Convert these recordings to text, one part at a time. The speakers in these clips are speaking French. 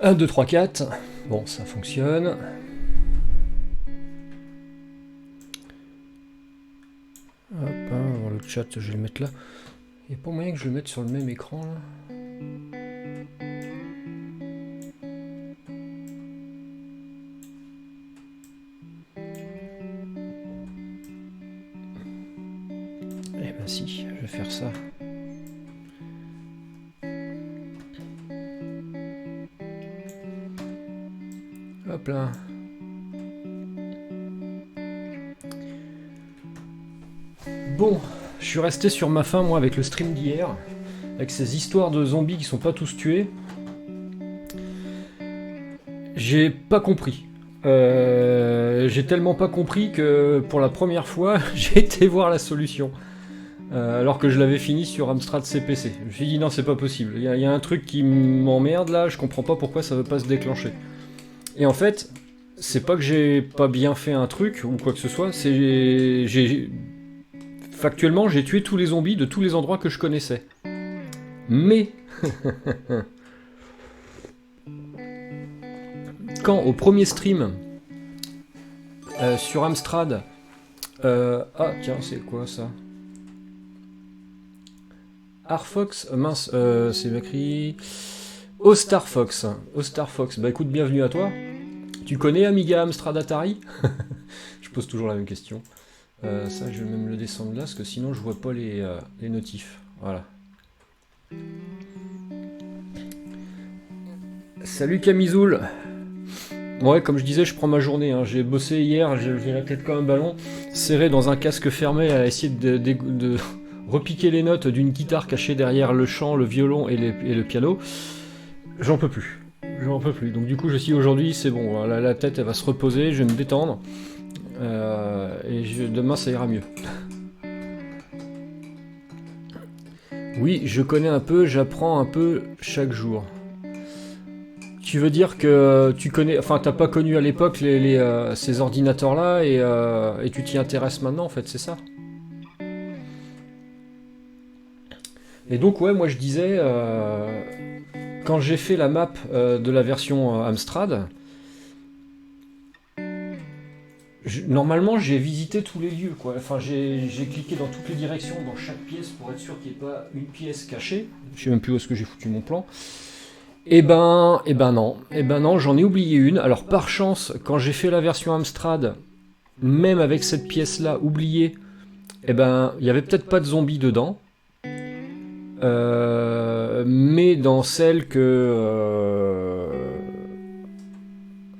1, 2, 3, 4. Bon, ça fonctionne. chat, je vais le mettre là. Il n'y a pas moyen que je le mette sur le même écran là. Eh ben si, je vais faire ça. Hop là. Bon, je suis resté sur ma faim moi avec le stream d'hier, avec ces histoires de zombies qui sont pas tous tués. J'ai pas compris. J'ai tellement pas compris que pour la première fois, j'ai été voir la solution. Alors que je l'avais fini sur Amstrad CPC. Je me suis dit non, c'est pas possible. Il y a un truc qui m'emmerde là, je comprends pas pourquoi ça veut pas se déclencher. Et en fait, c'est pas que j'ai pas bien fait un truc ou quoi que ce soit, c'est factuellement, j'ai tué tous les zombies de tous les endroits que je connaissais. Mais quand au premier stream sur Amstrad, ah tiens, c'est quoi ça? Arfox, mince, c'est écrit Ostarfox. Ostarfox, bah écoute, bienvenue à toi. Tu connais Amiga, Amstrad, Atari? Je pose toujours la même question. Ça, je vais même le descendre là, parce que sinon je vois pas les notifs. Voilà. Salut Camisoul. Ouais, comme je disais, je prends ma journée. Hein. J'ai bossé hier, j'ai la tête comme un ballon, serré dans un casque fermé à essayer de repiquer les notes d'une guitare cachée derrière le chant, le violon et le piano. J'en peux plus. J'en peux plus. Donc du coup, je suis aujourd'hui, c'est bon. La tête, elle va se reposer, je vais me détendre. Demain, ça ira mieux. Oui, je connais un peu, j'apprends un peu chaque jour. Tu veux dire que tu connais, enfin, t'as pas connu à l'époque ces ordinateurs-là et tu t'y intéresses maintenant, en fait, c'est ça? Et donc, ouais, moi je disais, quand j'ai fait la map de la version Amstrad, normalement j'ai visité tous les lieux, quoi. Enfin, j'ai cliqué dans toutes les directions, dans chaque pièce, pour être sûr qu'il n'y ait pas une pièce cachée. Je sais même plus où est-ce que j'ai foutu mon plan. Eh ben non, j'en ai oublié une. Alors par chance, quand j'ai fait la version Amstrad, même avec cette pièce-là oubliée, eh ben, il y avait peut-être pas de zombies dedans. Mais dans celle que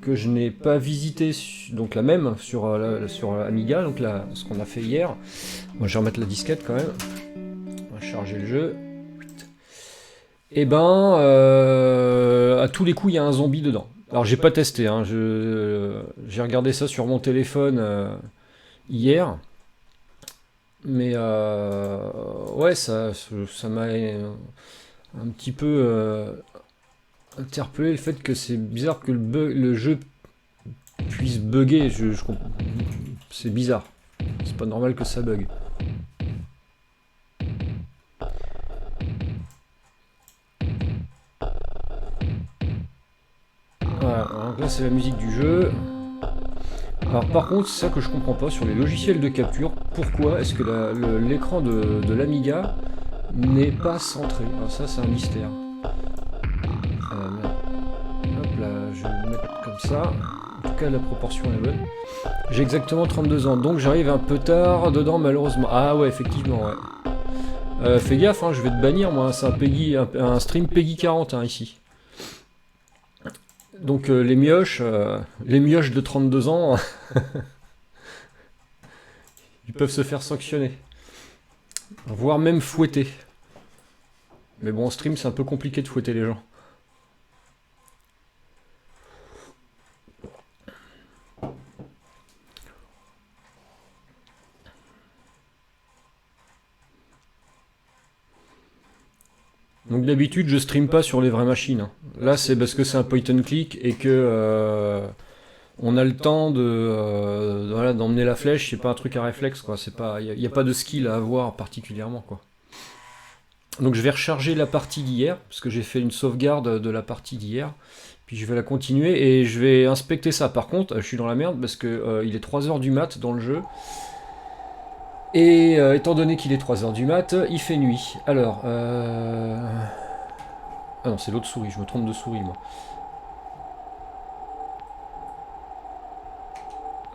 je n'ai pas visité, donc la même sur Amiga, donc ce qu'on a fait hier. Moi, je vais remettre la disquette quand même. On va charger le jeu. Et ben, à tous les coups, il y a un zombie dedans. Alors, j'ai pas testé, hein, j'ai regardé ça sur mon téléphone hier. Mais ouais, ça m'a un petit peu interpellé le fait que c'est bizarre que le jeu puisse bugger. C'est bizarre. C'est pas normal que ça bug. Voilà, donc là c'est la musique du jeu. Alors par contre, c'est ça que je comprends pas sur les logiciels de capture. Pourquoi est-ce que l'écran de l'Amiga n'est pas centré? Alors ça c'est un mystère. Hop là, je vais le mettre comme ça. En tout cas la proportion est bonne. J'ai exactement 32 ans, donc j'arrive un peu tard dedans malheureusement. Ah ouais, effectivement, ouais. Fais gaffe, hein, je vais te bannir moi, c'est un stream Peggy 40 hein, ici. Donc les mioches de 32 ans, ils peuvent se faire sanctionner, voire même fouetter. Mais bon, en stream, c'est un peu compliqué de fouetter les gens. Donc d'habitude, je stream pas sur les vraies machines. Hein. Là, c'est parce que c'est un point and click et que on a le temps voilà, d'emmener la flèche. C'est pas un truc à réflexe, quoi. C'est pas, il y a pas de skill à avoir particulièrement, quoi. Donc je vais recharger la partie d'hier parce que j'ai fait une sauvegarde de la partie d'hier. Puis je vais la continuer et je vais inspecter ça. Par contre, je suis dans la merde parce que il est 3h du mat dans le jeu. Et étant donné qu'il est 3 heures du mat, il fait nuit. Alors, ah non, c'est l'autre souris, je me trompe de souris, moi.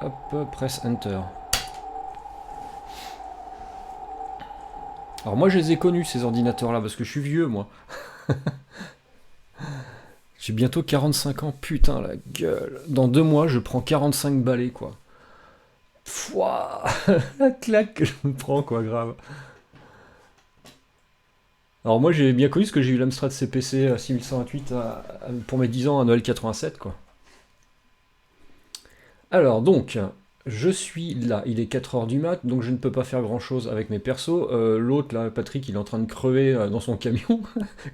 Hop, press Enter. Alors moi, je les ai connus, ces ordinateurs-là, parce que je suis vieux, moi. J'ai bientôt 45 ans, putain, la gueule. Dans 2 mois, je prends 45 balais, quoi. Pouah, la claque que je me prends, quoi, grave. Alors moi, j'ai bien connu ce que j'ai eu l'Amstrad CPC 6128 pour mes 10 ans à Noël 87, quoi. Alors donc, je suis là, il est 4 heures du mat, donc je ne peux pas faire grand chose avec mes persos. L'autre là, Patrick, il est en train de crever dans son camion,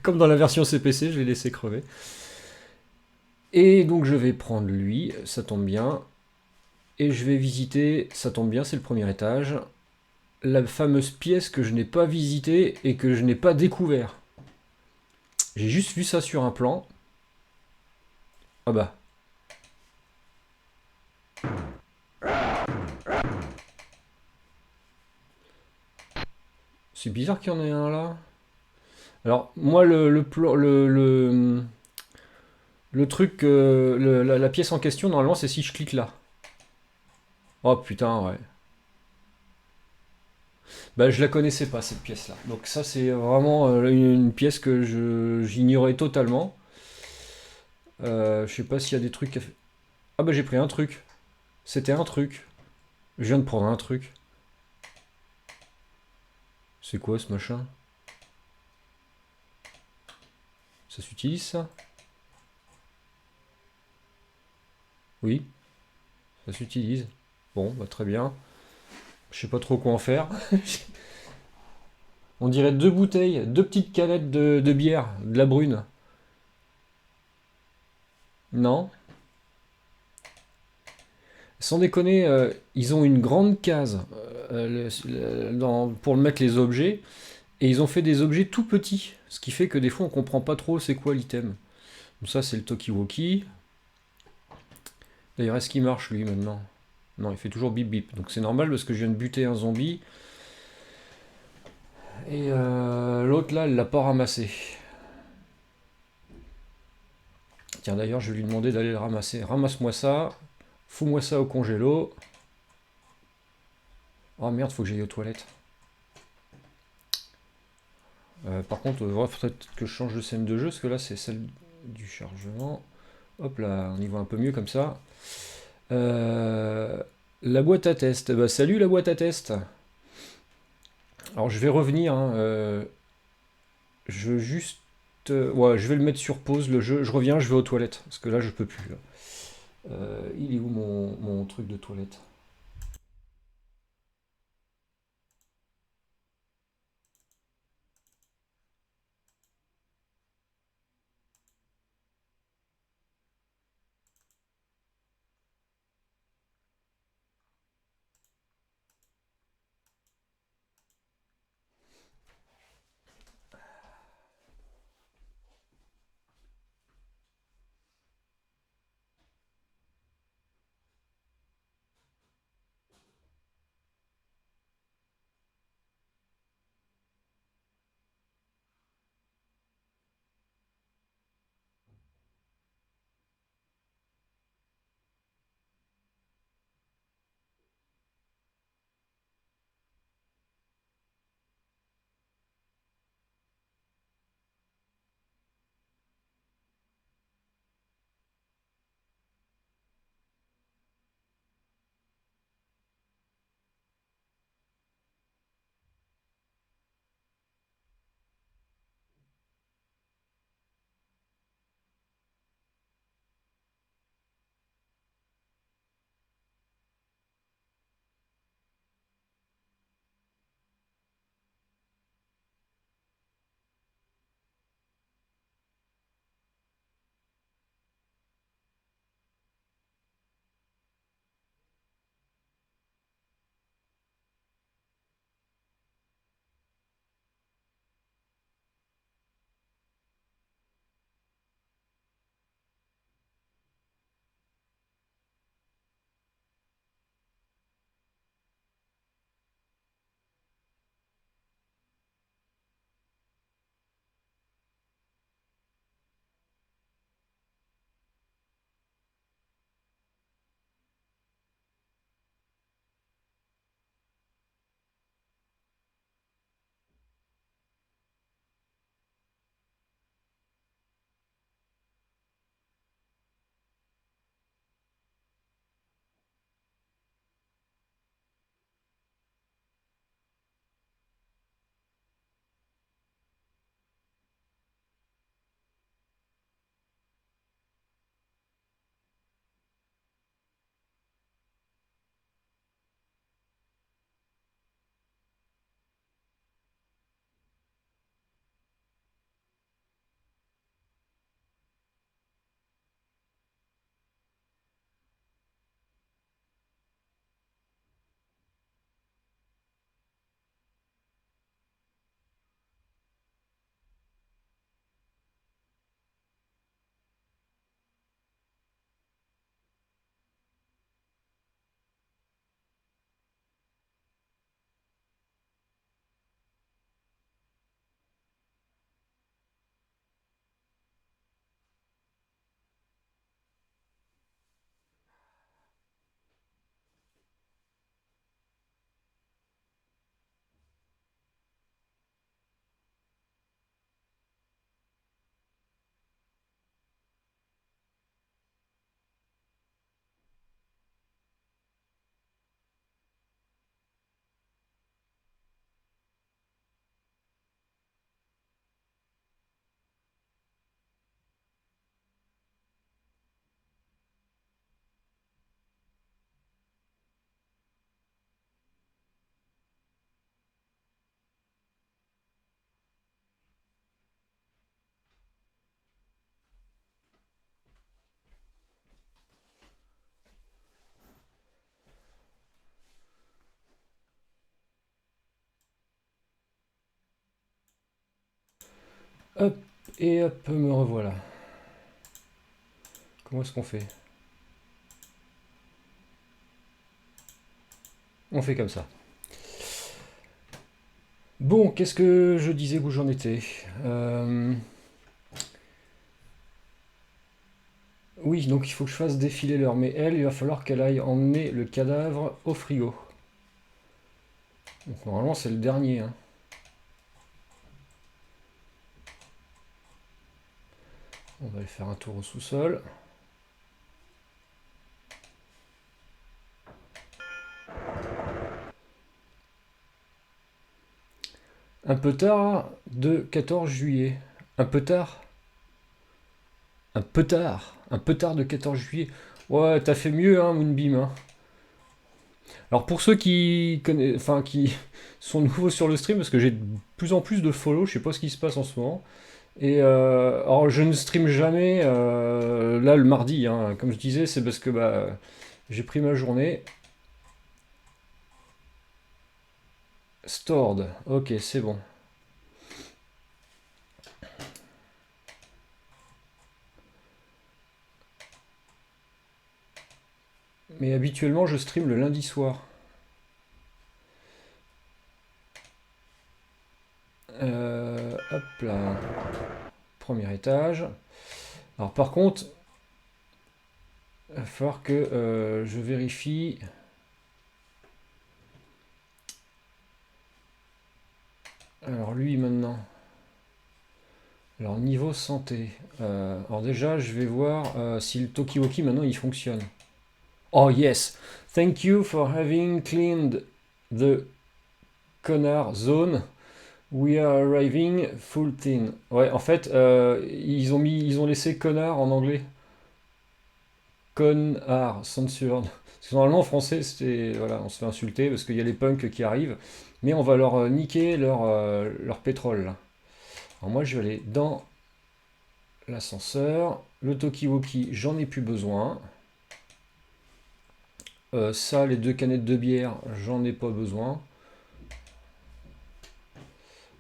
comme dans la version CPC, je l'ai laissé crever. Et donc je vais prendre lui, ça tombe bien, et je vais visiter, ça tombe bien, c'est le premier étage, la fameuse pièce que je n'ai pas visitée et que je n'ai pas découvert. J'ai juste vu ça sur un plan. Ah bah. C'est bizarre qu'il y en ait un là. Alors, moi, le truc, la pièce en question, normalement, c'est si je clique là. Oh putain, ouais. Bah, je la connaissais pas, cette pièce-là. Donc ça, c'est vraiment une pièce que j'ignorais totalement. Je sais pas s'il y a des trucs à faire. Ah bah, j'ai pris un truc. C'était un truc. Je viens de prendre un truc. C'est quoi, ce machin? Ça s'utilise, ça? Oui, ça s'utilise. Bon, bah, très bien. Je sais pas trop quoi en faire. On dirait 2 bouteilles, 2 petites canettes de bière, de la brune. Non? Sans déconner, ils ont une grande case pour mettre les objets, et ils ont fait des objets tout petits, ce qui fait que des fois on comprend pas trop c'est quoi l'item. Donc ça c'est le Tokiwoki. D'ailleurs est-ce qu'il marche lui maintenant? Non, il fait toujours bip bip. Donc c'est normal parce que je viens de buter un zombie. Et l'autre là, elle l'a pas ramassé. Tiens d'ailleurs je vais lui demander d'aller le ramasser. Ramasse-moi ça, fous-moi ça au congélo. Oh merde, faut que j'aille aux toilettes. Par contre, il faudrait peut-être que je change de scène de jeu, parce que là, c'est celle du chargement. Hop là, on y voit un peu mieux comme ça. Euh, la boîte à test. Bah, salut la boîte à test. Alors, je vais revenir. Hein, je veux juste. Ouais, je vais le mettre sur pause le jeu. Je reviens, je vais aux toilettes. Parce que là, je peux plus. Là. Il est où mon truc de toilette? Hop, et hop, me revoilà. Comment est-ce qu'on fait? On fait comme ça. Bon, qu'est-ce que je disais où j'en étais? Oui, donc il faut que je fasse défiler l'heure. Mais elle, il va falloir qu'elle aille emmener le cadavre au frigo. Donc normalement, c'est le dernier, hein. On va aller faire un tour au sous-sol. Un peu tard de 14 juillet. Un peu tard? Un peu tard? Un peu tard de 14 juillet? Ouais, t'as fait mieux, hein, Moonbeam, hein. Alors pour ceux qui connaissent, enfin qui sont nouveaux sur le stream, parce que j'ai de plus en plus de follow, je sais pas ce qui se passe en ce moment. Et alors je ne stream jamais là le mardi, hein. Comme je disais, c'est parce que bah, j'ai pris ma journée. Stored, ok, c'est bon. Mais habituellement, je stream le lundi soir. Hop là, premier étage. Alors par contre, il va falloir que je vérifie. Alors lui maintenant. Alors niveau santé. Alors déjà, je vais voir si le Tokiwoki maintenant il fonctionne. Oh yes, thank you for having cleaned the connard zone. We are arriving full tin. Ouais, en fait, ils ont laissé connard en anglais. Connard, censured. Parce que normalement en français, c'était voilà, on se fait insulter parce qu'il y a les punks qui arrivent, mais on va leur niquer leur pétrole, là. Alors moi, je vais aller dans l'ascenseur. Le Tokiwoki, j'en ai plus besoin. Ça, les 2 canettes de bière, j'en ai pas besoin.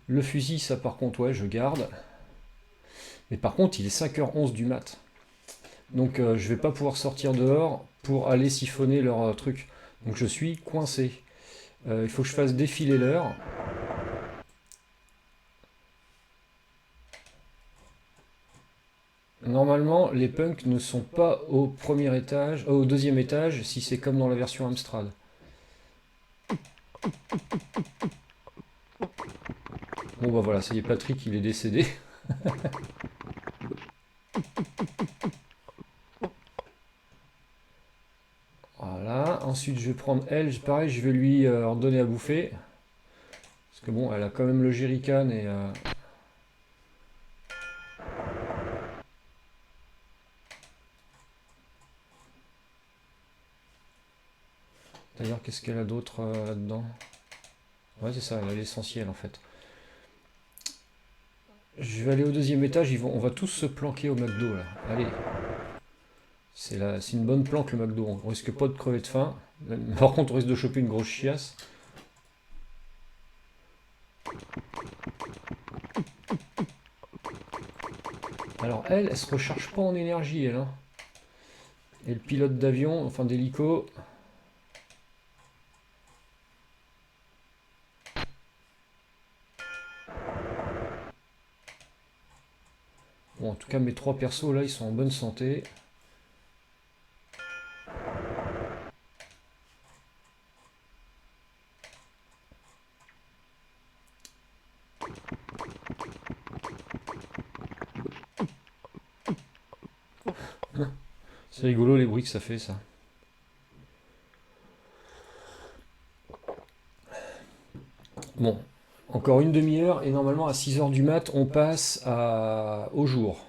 Le fusil, ça par contre, ouais, je garde. Mais par contre, il est 5h11 du mat. Donc je vais pas pouvoir sortir dehors pour aller siphonner leur truc. Donc je suis coincé. Il faut que je fasse défiler l'heure. Normalement, les punks ne sont pas au premier étage, au deuxième étage, si c'est comme dans la version Amstrad. Bon bah voilà, ça y est, Patrick, il est décédé. Voilà, ensuite je vais prendre elle, pareil, je vais lui redonner à bouffer. Parce que bon, elle a quand même le jerrycan et... D'ailleurs, qu'est-ce qu'elle a d'autre là-dedans? Ouais, c'est ça, elle a l'essentiel en fait. Je vais aller au deuxième étage, on va tous se planquer au McDo là. Allez. C'est une bonne planque le McDo, on risque pas de crever de faim. Par contre, on risque de choper une grosse chiasse. Alors elle se recharge pas en énergie, elle, hein. Et le pilote d'avion, enfin d'hélico. Bon, en tout cas, mes 3 persos là, ils sont en bonne santé. C'est rigolo les bruits que ça fait, ça. Bon, encore une demi-heure et normalement à 6h du mat, on passe au jour.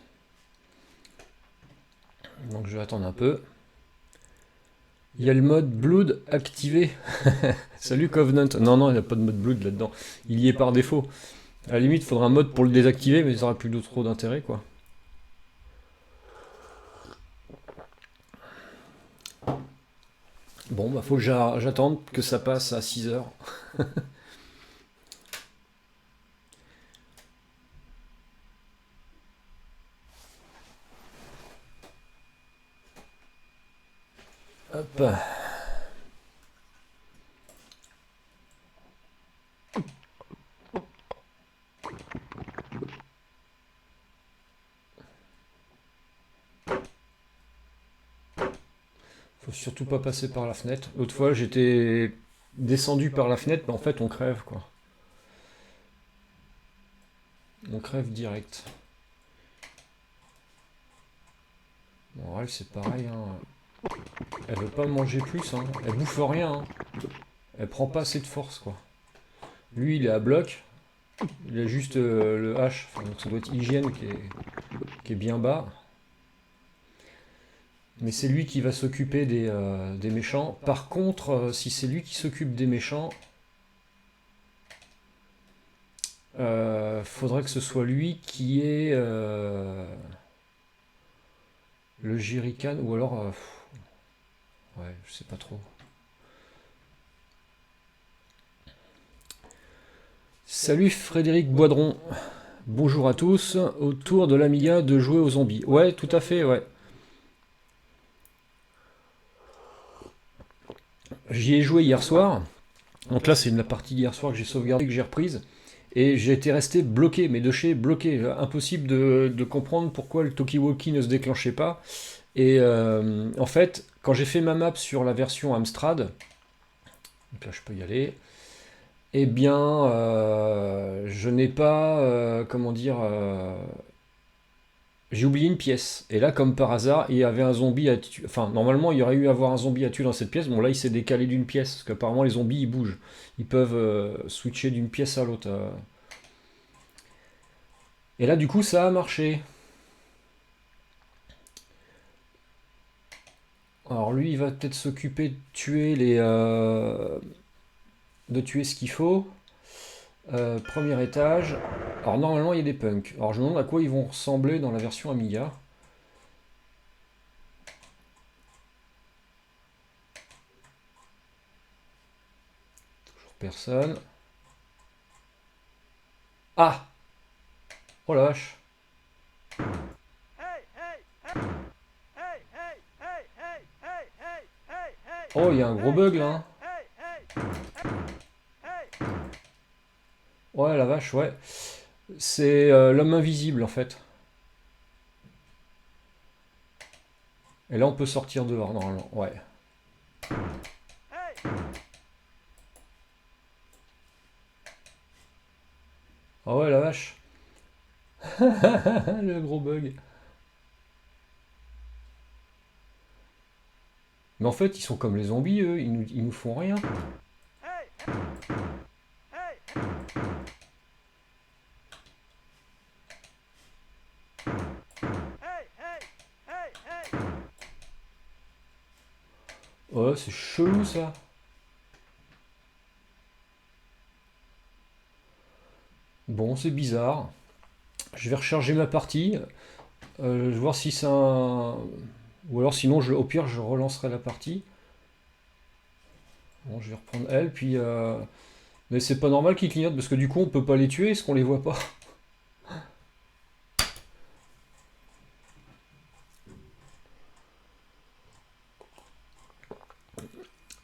Donc je vais attendre un peu. Il y a le mode Blood activé. Salut Covenant. Non, non, il n'y a pas de mode Blood là-dedans. Il y est par défaut. À la limite, il faudra un mode pour le désactiver, mais ça n'aura plus trop d'intérêt, quoi. Bon, bah faut que j'attende que ça passe à 6h. Hop. Faut surtout pas passer par la fenêtre. L'autre fois, j'étais descendu par la fenêtre, mais en fait, on crève, quoi. On crève direct. Bon, elle, c'est pareil, hein. Elle veut pas manger plus, hein. Elle bouffe rien, hein. Elle prend pas assez de force, quoi. Lui, il est à bloc. Il a juste le H. Enfin, donc ça doit être hygiène qui est bien bas. Mais c'est lui qui va s'occuper des méchants. Par contre, si c'est lui qui s'occupe des méchants, faudrait que ce soit lui qui ait le jerrycan, ou alors... ouais, je sais pas trop. Salut Frédéric Boidron. Bonjour à tous. Autour de l'Amiga de jouer aux zombies. Ouais, tout à fait, ouais. J'y ai joué hier soir. Donc là, c'est la partie d'hier soir que j'ai sauvegardée, que j'ai reprise. Et j'ai été resté bloqué, mais de chez bloqué. Impossible de comprendre pourquoi le Talkie-Walkie ne se déclenchait pas. Et en fait, quand j'ai fait ma map sur la version Amstrad, donc là je peux y aller, eh bien, je n'ai pas, comment dire, j'ai oublié une pièce. Et là, comme par hasard, il y avait un zombie à tuer. Enfin, normalement, il y aurait eu à avoir un zombie à tuer dans cette pièce. Bon, là, il s'est décalé d'une pièce, parce qu'apparemment, les zombies, ils bougent. Ils peuvent switcher d'une pièce à l'autre. Et là, du coup, ça a marché. Alors, lui, il va peut-être s'occuper de tuer de tuer ce qu'il faut. Premier étage. Alors, normalement, il y a des punks. Alors, je me demande à quoi ils vont ressembler dans la version Amiga. Personne. Ah! Oh la vache! Oh, il y a un gros bug là! Ouais, la vache, ouais. C'est l'homme invisible en fait. Et là, on peut sortir dehors normalement. Ouais. Ah ouais, la vache! Le gros bug. Mais en fait, ils sont comme les zombies, eux, ils nous font rien. Oh, c'est chelou ça. Bon, c'est bizarre. Je vais recharger ma partie. Je vais voir si c'est un... Ou alors sinon, au pire, je relancerai la partie. Bon, je vais reprendre elle, puis... Mais c'est pas normal qu'ils clignotent, parce que du coup, on peut pas les tuer, est-ce qu'on les voit pas?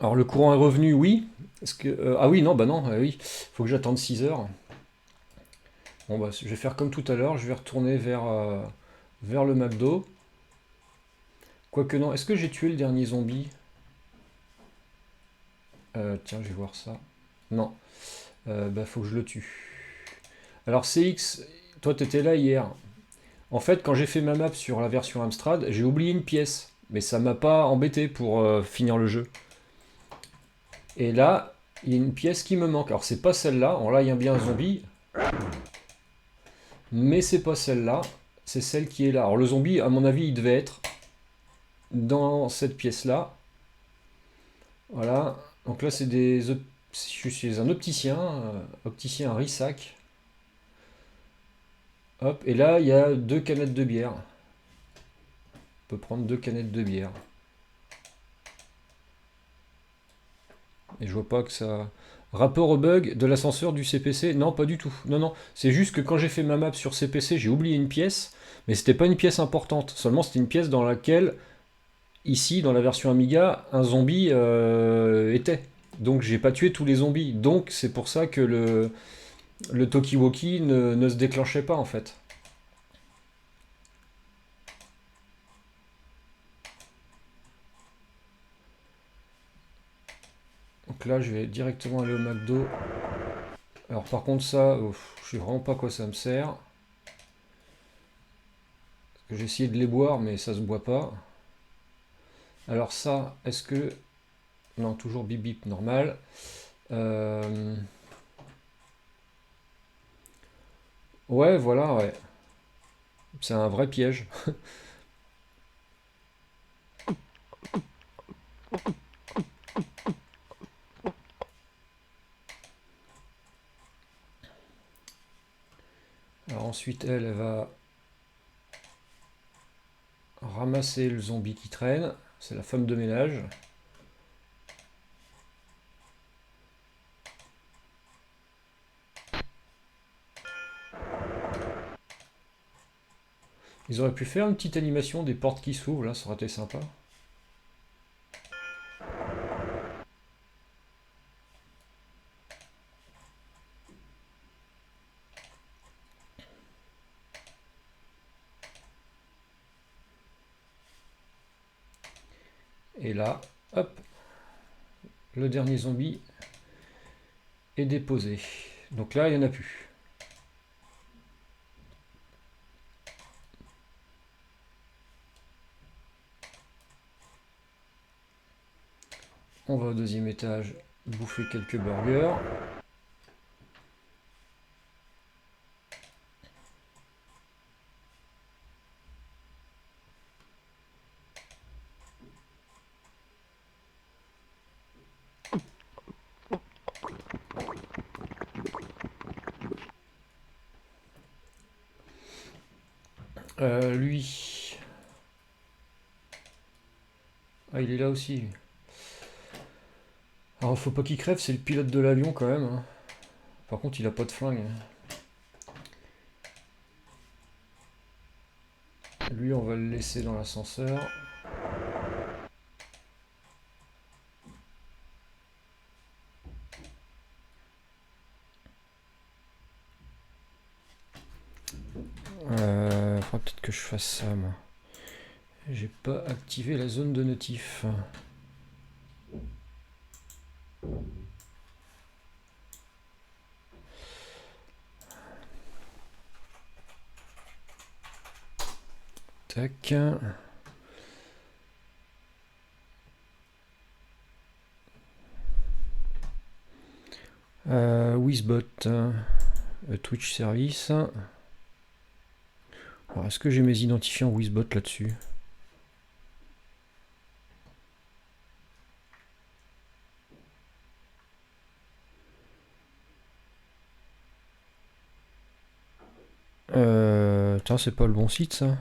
Alors, le courant est revenu, oui. Est-ce que... ah oui, non, bah non, oui. Faut que j'attende 6 heures. Bon, bah, je vais faire comme tout à l'heure, je vais retourner vers le McDo. Quoique non, est-ce que j'ai tué le dernier zombie? Tiens, je vais voir ça. Non. Bah, faut que je le tue. Alors, CX, toi, t'étais là hier. En fait, quand j'ai fait ma map sur la version Amstrad, j'ai oublié une pièce. Mais ça m'a pas embêté pour finir le jeu. Et là, il y a une pièce qui me manque. Alors, c'est pas celle-là. Alors là, il y a bien un zombie. Mais c'est pas celle-là. C'est celle qui est là. Alors, le zombie, à mon avis, il devait être dans cette pièce-là. Voilà. Donc là, c'est je suis chez un opticien Rissac. Hop, et là, il y a 2 canettes de bière. On peut prendre 2 canettes de bière. Et je vois pas que ça... Rapport au bug de l'ascenseur du CPC? Non, pas du tout. Non, non. C'est juste que quand j'ai fait ma map sur CPC, j'ai oublié une pièce. Mais c'était pas une pièce importante. Seulement, c'était une pièce dans laquelle ici, dans la version Amiga, un zombie était. Donc j'ai pas tué tous les zombies. Donc c'est pour ça que le Talkie-Walkie ne se déclenchait pas en fait. Donc là, je vais directement aller au McDo. Alors par contre ça, je sais vraiment pas à quoi ça me sert. Parce que j'ai essayé de les boire, mais ça se boit pas. Alors ça, est-ce que... Non, toujours bip bip normal. Ouais, voilà, ouais. C'est un vrai piège. Alors ensuite, elle va ramasser le zombie qui traîne. C'est la femme de ménage. Ils auraient pu faire une petite animation des portes qui s'ouvrent, là, ça aurait été sympa. Et là, hop, le dernier zombie est déposé. Donc là, il n'y en a plus. On va au deuxième étage bouffer quelques burgers. Lui... Ah, il est là aussi. Alors, faut pas qu'il crève, c'est le pilote de l'avion quand même. Hein. Par contre, il a pas de flingue. Lui, on va le laisser dans l'ascenseur. Faudra peut-être que je fasse ça, moi. J'ai pas activé la zone de notif. Tac. Wizbot. Twitch Service. Alors, est-ce que j'ai mes identifiants Wizbot là-dessus? Tiens, c'est pas le bon site, ça.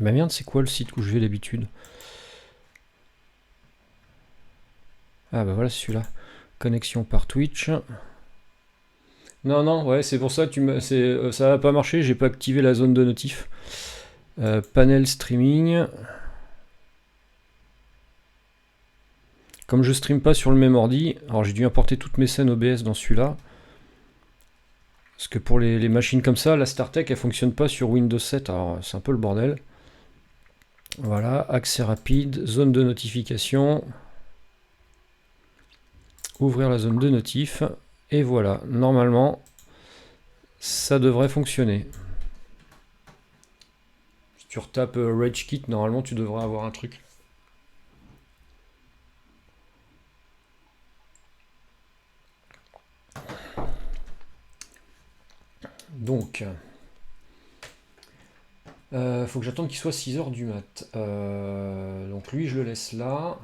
Bah merde, c'est quoi le site où je vais d'habitude? Ah bah voilà, celui-là. Connexion par Twitch. Non, non, ouais, c'est pour ça que ça n'a pas marché, j'ai pas activé la zone de notif. Panel streaming. Comme je stream pas sur le même ordi, alors j'ai dû importer toutes mes scènes OBS dans celui-là. Parce que pour les machines comme ça, la StarTech elle fonctionne pas sur Windows 7, alors c'est un peu le bordel. Voilà, accès rapide, zone de notification. Ouvrir la zone de notif. Et voilà, normalement, ça devrait fonctionner. Si tu retapes RageKit, normalement tu devrais avoir un truc. Donc, faut que j'attende qu'il soit 6h du mat. Donc lui, je le laisse là.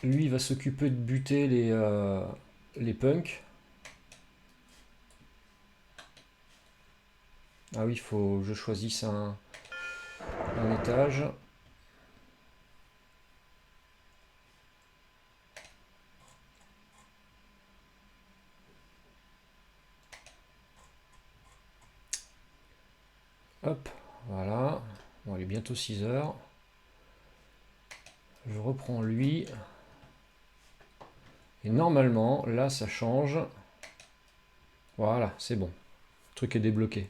Lui, il va s'occuper de buter les punks. Ah oui, il faut que je choisisse un étage. Hop, voilà. Bon, il est bientôt 6 heures. Je reprends lui. Et normalement, là, ça change. Voilà, c'est bon. Le truc est débloqué.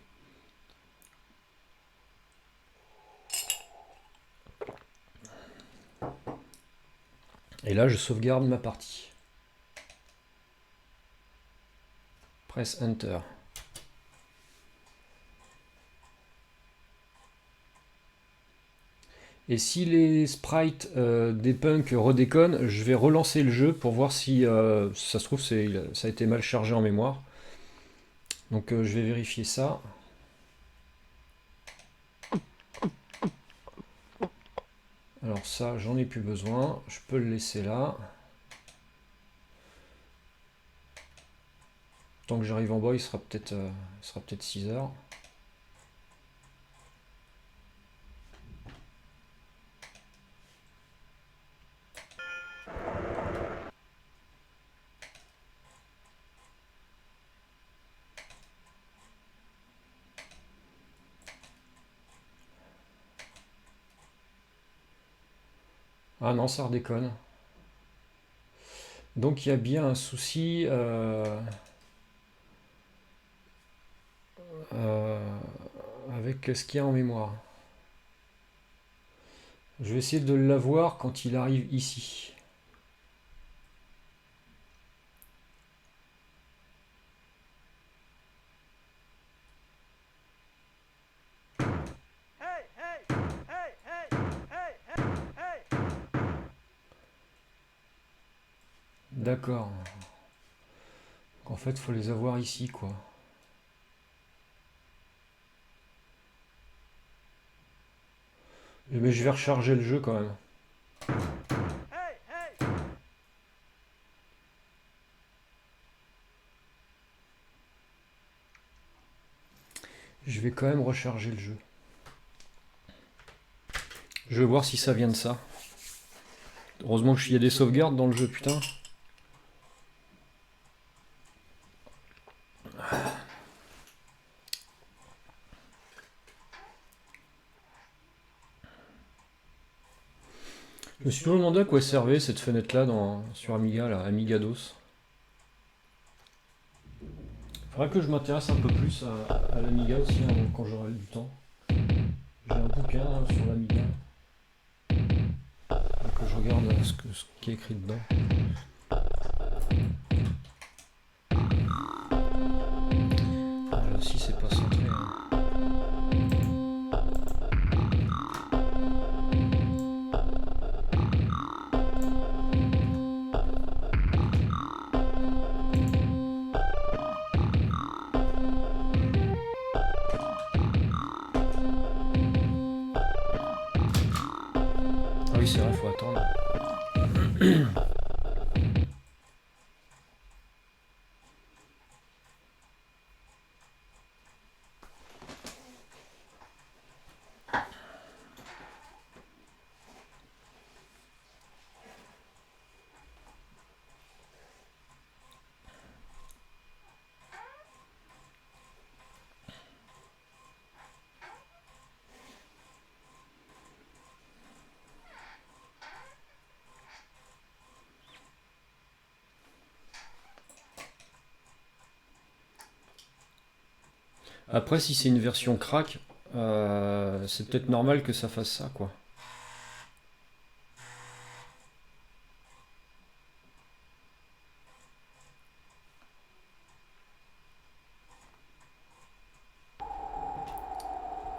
Et là, je sauvegarde ma partie. Press Enter. Et si les sprites des punks redéconnent, je vais relancer le jeu pour voir si ça se trouve ça a été mal chargé en mémoire. Donc je vais vérifier ça. Alors ça, j'en ai plus besoin. Je peux le laisser là. Tant que j'arrive en bas, il sera peut-être 6 heures. Ah non, ça redéconne. Donc il y a bien un souci avec ce qu'il y a en mémoire. Je vais essayer de l'avoir quand il arrive ici. D'accord. En fait, il faut les avoir ici, quoi. Mais je vais recharger le jeu quand même. Je vais quand même recharger le jeu. Je vais voir si ça vient de ça. Heureusement qu'il y a des sauvegardes dans le jeu, putain. Je me suis toujours demandé à quoi servait cette fenêtre-là sur Amiga, là, Amiga DOS. Faudrait que je m'intéresse un peu plus à l'Amiga aussi, hein, quand j'aurai du temps. J'ai un bouquin hein, sur l'Amiga. Que je regarde ce qui est écrit dedans. Là aussi, c'est pas centré. Hein. Ah oui, c'est vrai, faut attendre. Après, si c'est une version crack, c'est peut-être normal que ça fasse ça, quoi.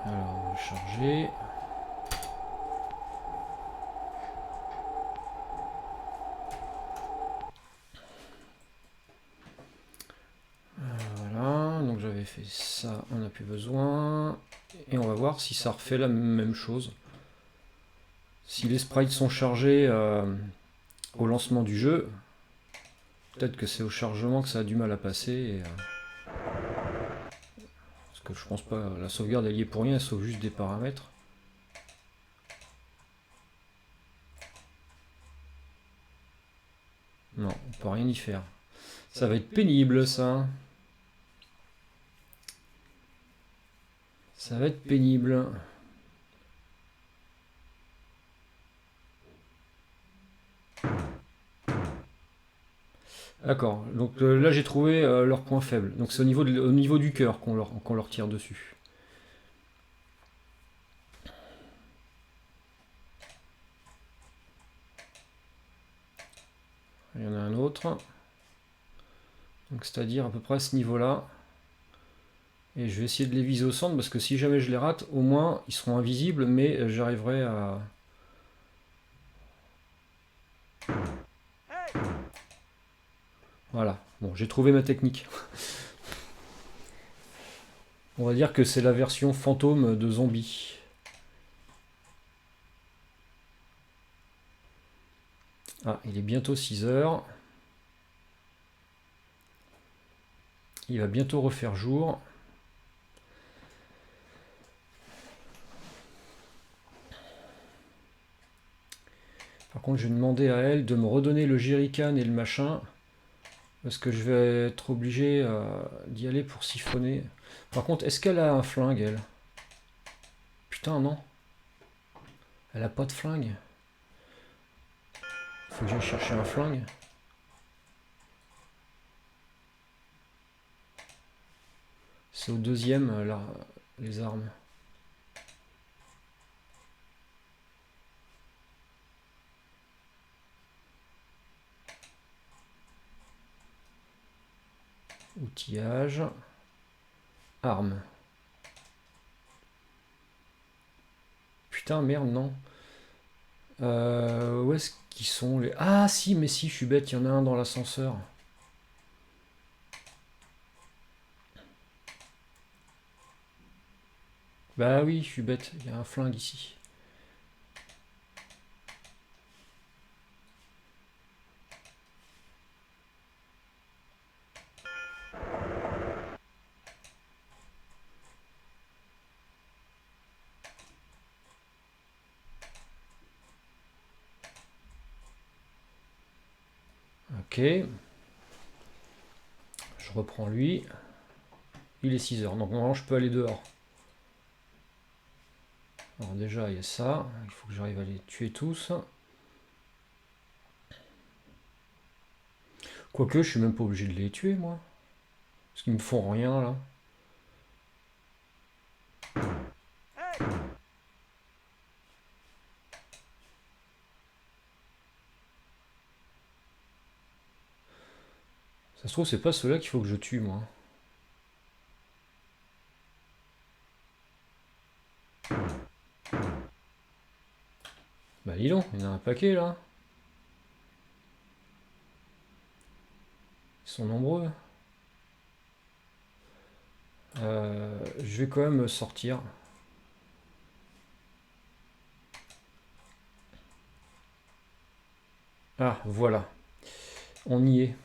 Alors, on va charger. Voilà, donc j'avais fait ça, on n'a plus besoin. Et on va voir si ça refait la même chose. Si les sprites sont chargés au lancement du jeu, peut-être que c'est au chargement que ça a du mal à passer. Parce que je pense pas, la sauvegarde elle y est pour rien, elle sauve juste des paramètres. Non, on peut rien y faire. Ça va être pénible ça. Ça va être pénible. D'accord, donc là j'ai trouvé leur point faible. Donc c'est au niveau du cœur qu'on leur tire dessus. Il y en a un autre. Donc c'est-à-dire à peu près à ce niveau-là. Et je vais essayer de les viser au centre parce que si jamais je les rate, au moins ils seront invisibles, mais j'arriverai à... Voilà, bon, j'ai trouvé ma technique. On va dire que c'est la version fantôme de zombie. Ah, il est bientôt 6 heures. Il va bientôt refaire jour. Par contre, je vais demander à elle de me redonner le jerrycan et le machin. Parce que je vais être obligé d'y aller pour siphonner. Par contre, est-ce qu'elle a un flingue, elle? Putain, non. Elle a pas de flingue. Faut que j'aille chercher un flingue. C'est au deuxième, là, les armes. Outillage. Armes. Putain, merde, non. Où est-ce qu'ils sont les... Ah, si, mais si, je suis bête, il y en a un dans l'ascenseur. Bah oui, je suis bête, il y a un flingue ici. Ok. Je reprends lui. Il est 6 heures, donc normalement je peux aller dehors. Alors déjà, il y a ça. Il faut que j'arrive à les tuer tous. Quoique, je suis même pas obligé de les tuer, moi. Parce qu'ils me font rien, là. Ça se trouve, c'est pas ceux-là qu'il faut que je tue, moi. Bah dis donc, il y en a un paquet, là. Ils sont nombreux. Je vais quand même sortir. Ah, voilà. On y est.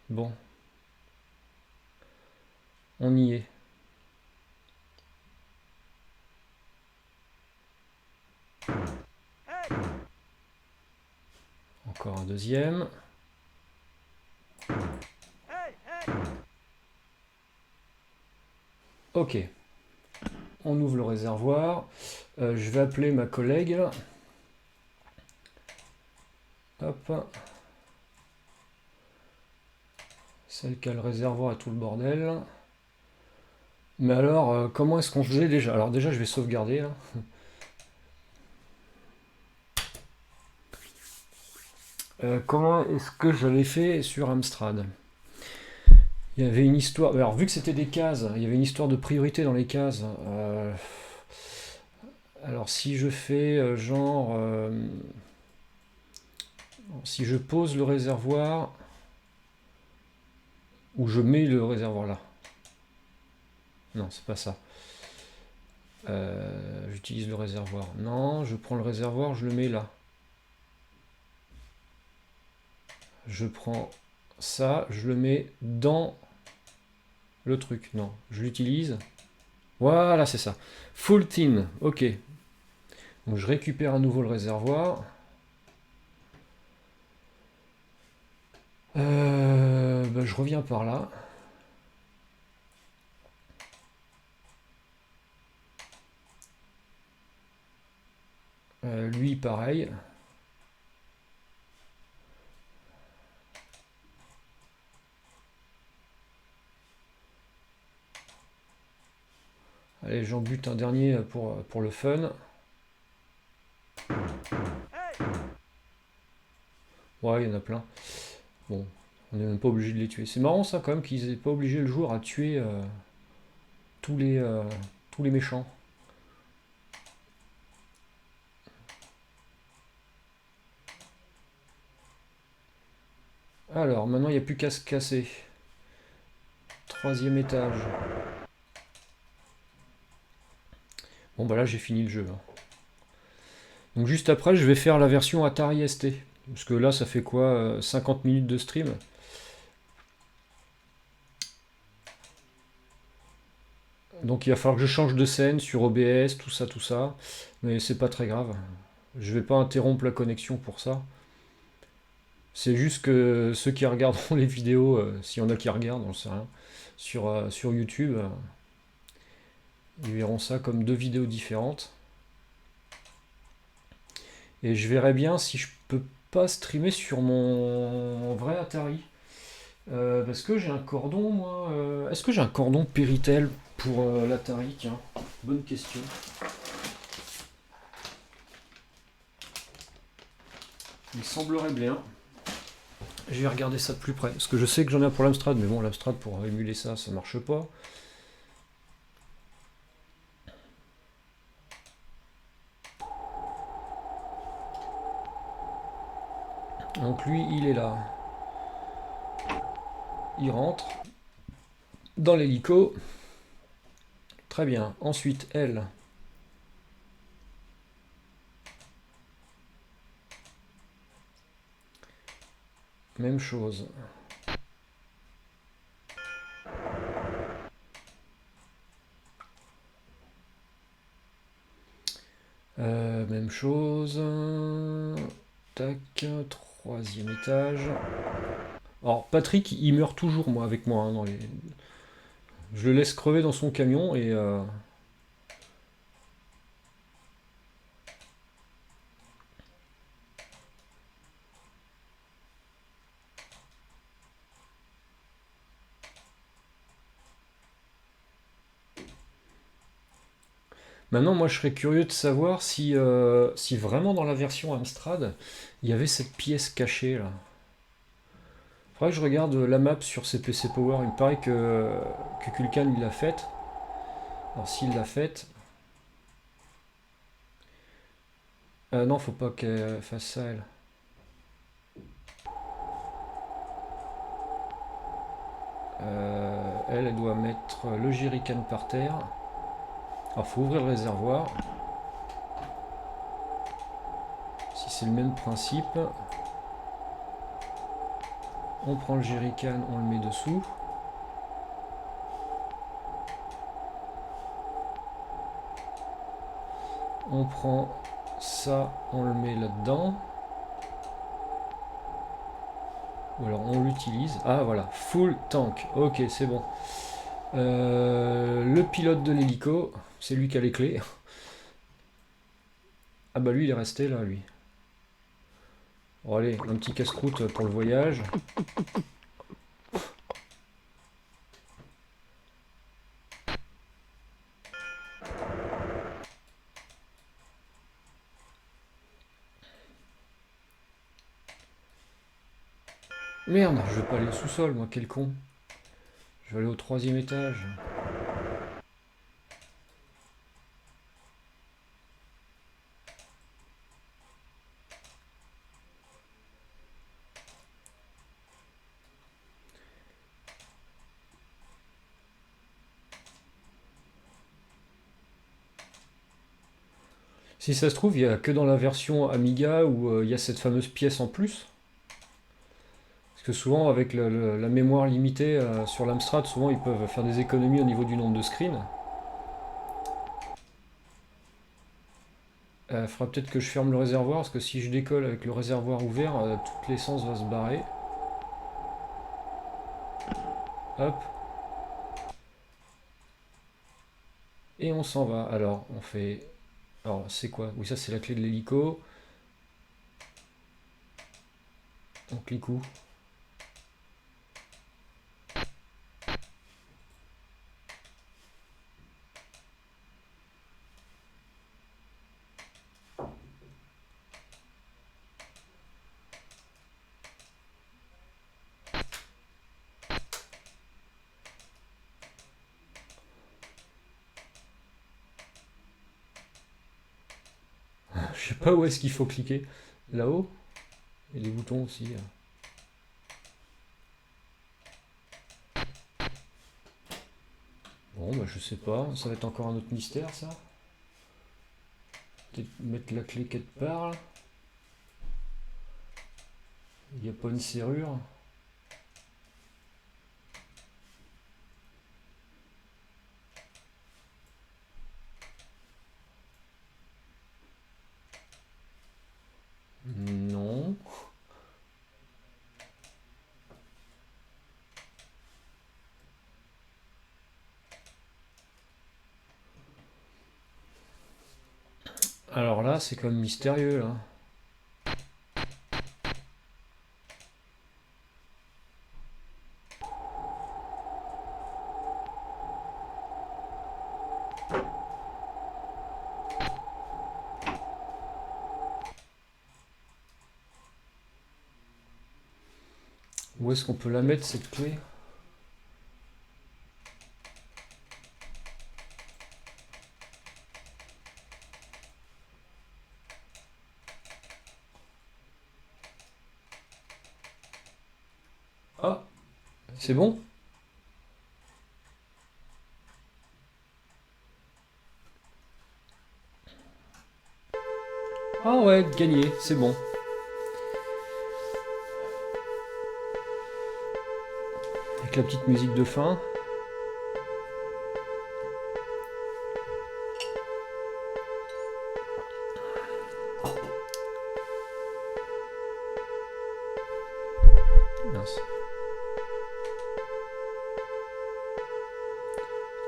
Bon. On y est. Encore un deuxième. Ok. On ouvre le réservoir. Je vais appeler ma collègue. Hop. Celle qui a le réservoir et tout le bordel. Mais alors, comment est-ce qu'on faisait déjà? Alors déjà, je vais sauvegarder, là. Comment est-ce que je l'ai fait sur Amstrad? Il y avait une histoire... Alors, vu que c'était des cases, il y avait une histoire de priorité dans les cases. Alors, si je fais genre... si je pose le réservoir... Ou je mets le réservoir là. Non, c'est pas ça. J'utilise le réservoir. Non, je prends le réservoir, je le mets là. Je prends ça, je le mets dans le truc. Non, je l'utilise. Voilà, c'est ça. Full tin, ok. Donc je récupère à nouveau le réservoir. Je reviens par là. Lui, pareil. Allez, j'en bute un dernier pour le fun. Ouais, il y en a plein. Bon, on n'est même pas obligé de les tuer. C'est marrant ça quand même qu'ils n'aient pas obligé le joueur à tuer tous les, euh, tous les méchants. Alors, maintenant il n'y a plus qu'à se casser. 3e étage. Bon bah là j'ai fini le jeu. Donc juste après je vais faire la version Atari ST. Parce que là ça fait quoi 50 minutes de stream. Donc il va falloir que je change de scène sur OBS, tout ça, tout ça. Mais c'est pas très grave. Je vais pas interrompre la connexion pour ça. C'est juste que ceux qui regarderont les vidéos, s'il y en a qui regardent, on sait rien, sur YouTube, ils verront ça comme 2 vidéos différentes. Et je verrai bien si je peux pas streamer sur mon vrai Atari. Parce que j'ai un cordon, moi. Est-ce que j'ai un cordon Péritel pour l'Atari? Tiens, bonne question. Il semblerait bien. Je vais regarder ça de plus près. Parce que je sais que j'en ai un pour l'Amstrad, mais bon, l'Amstrad pour émuler ça, ça marche pas. Donc lui, il est là. Il rentre dans l'hélico. Très bien. Ensuite, elle. Même chose. Même chose. Tac. 3e étage. Alors, Patrick, il meurt toujours, moi, avec moi. Hein, je le laisse crever dans son camion et... Maintenant, moi, je serais curieux de savoir si vraiment dans la version Amstrad, il y avait cette pièce cachée, là. Faudrait que je regarde la map sur CPC Power. Il me paraît que Kulkan, il l'a faite. Alors, s'il l'a faite... non, faut pas qu'elle fasse ça, elle. Elle doit mettre le jerrycan par terre. Alors, faut ouvrir le réservoir. Si c'est le même principe. On prend le jerrycan, on le met dessous. On prend ça, on le met là-dedans. Ou alors on l'utilise. Ah voilà, full tank. Ok, c'est bon. Le pilote de l'hélico, c'est lui qui a les clés. Ah bah lui il est resté là, lui. Bon allez, un petit casse-croûte pour le voyage. Merde, je vais pas aller au sous-sol, moi, quel con. Je vais aller au 3e étage. Si ça se trouve, il n'y a que dans la version Amiga où il y a cette fameuse pièce en plus. Parce que souvent, avec la mémoire limitée sur l'Amstrad, souvent ils peuvent faire des économies au niveau du nombre de screens. Il faudra peut-être que je ferme le réservoir, parce que si je décolle avec le réservoir ouvert, toute l'essence va se barrer. Hop. Et on s'en va. Alors, on fait Alors, c'est quoi? Oui, ça, c'est la clé de l'hélico. On clique où? Je sais pas où est-ce qu'il faut cliquer. Là-haut? Et les boutons aussi. Bon, bah je sais pas. Ça va être encore un autre mystère, ça. Peut-être mettre la clé quelque part. Il n'y a pas une serrure. Non. Alors là, c'est quand même mystérieux, là. Où est-ce qu'on peut la mettre, cette clé? Ah, c'est bon? Ah ouais, gagné, c'est bon. Avec la petite musique de fin. Mince.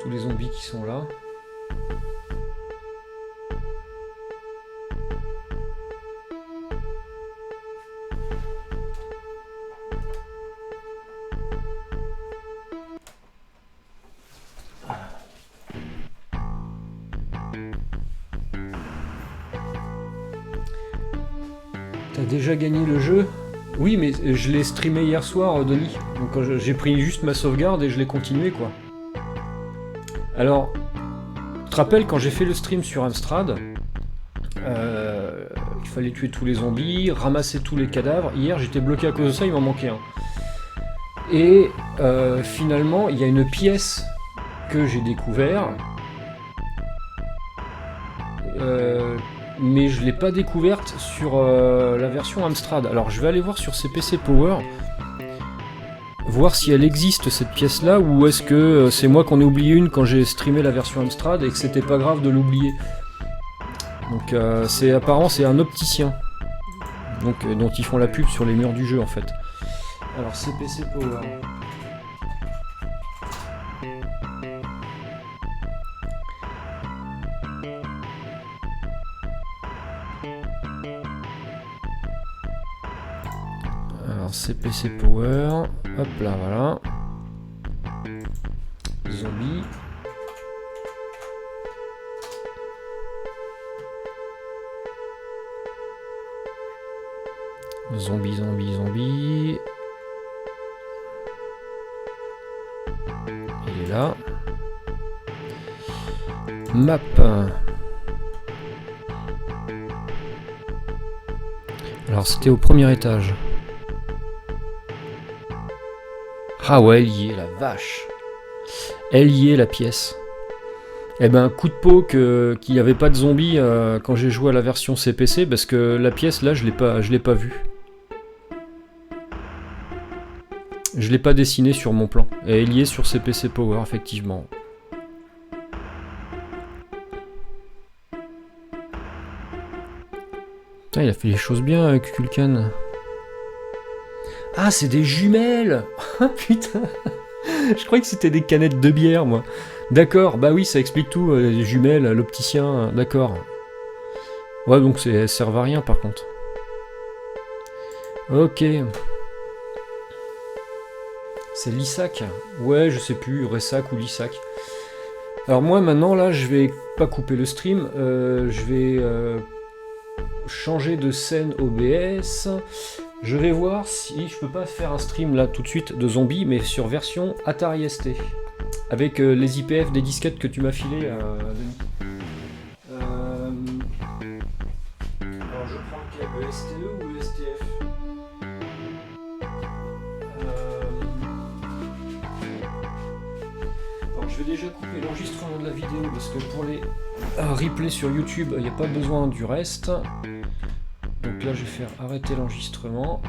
Tous les zombies qui sont là. T'as déjà gagné le jeu? Oui, mais je l'ai streamé hier soir, Denis. Donc j'ai pris juste ma sauvegarde et je l'ai continué, quoi. Alors, tu te rappelles quand j'ai fait le stream sur Amstrad, il fallait tuer tous les zombies, ramasser tous les cadavres. Hier, j'étais bloqué à cause de ça, il m'en manquait un. Et finalement, il y a une pièce que j'ai découvert, mais je ne l'ai pas découverte sur la version Amstrad. Alors je vais aller voir sur CPC Power, voir si elle existe cette pièce là, ou est-ce que c'est moi qu'on ai oublié une quand j'ai streamé la version Amstrad et que c'était pas grave de l'oublier. Donc apparemment c'est un opticien, donc dont ils font la pub sur les murs du jeu en fait. Alors CPC Power. Alors CPC Power, hop là, voilà. Zombie. Zombie, zombie, zombie. Il est là. Map. Alors c'était au premier étage. Ah ouais, elle y est, la vache. Elle y est, la pièce. Eh ben, coup de peau qu'il n'y avait pas de zombies quand j'ai joué à la version CPC, parce que la pièce, là, je l'ai pas vue. Je l'ai pas dessinée sur mon plan. Et elle y est sur CPC Power, effectivement. Putain, il a fait les choses bien avec Kulkan. Ah, c'est des jumelles. Ah putain. Je croyais que c'était des canettes de bière, moi. D'accord, bah oui, ça explique tout. Les jumelles, l'opticien, d'accord. Ouais, donc elles servent à rien par contre. Ok. C'est l'ISAC. Ouais, je sais plus, Ressac ou l'ISAC. Alors moi maintenant là, je vais pas couper le stream, je vais changer de scène OBS. Je vais voir si je peux pas faire un stream là tout de suite de zombies, mais sur version Atari ST. Avec les IPF des disquettes que tu m'as filé, Denis. Alors je prends lequel, le STE ou le STF? Alors je vais déjà couper l'enregistrement de la vidéo parce que pour les replays sur YouTube, il n'y a pas besoin du reste. Donc là je vais faire arrêter l'enregistrement.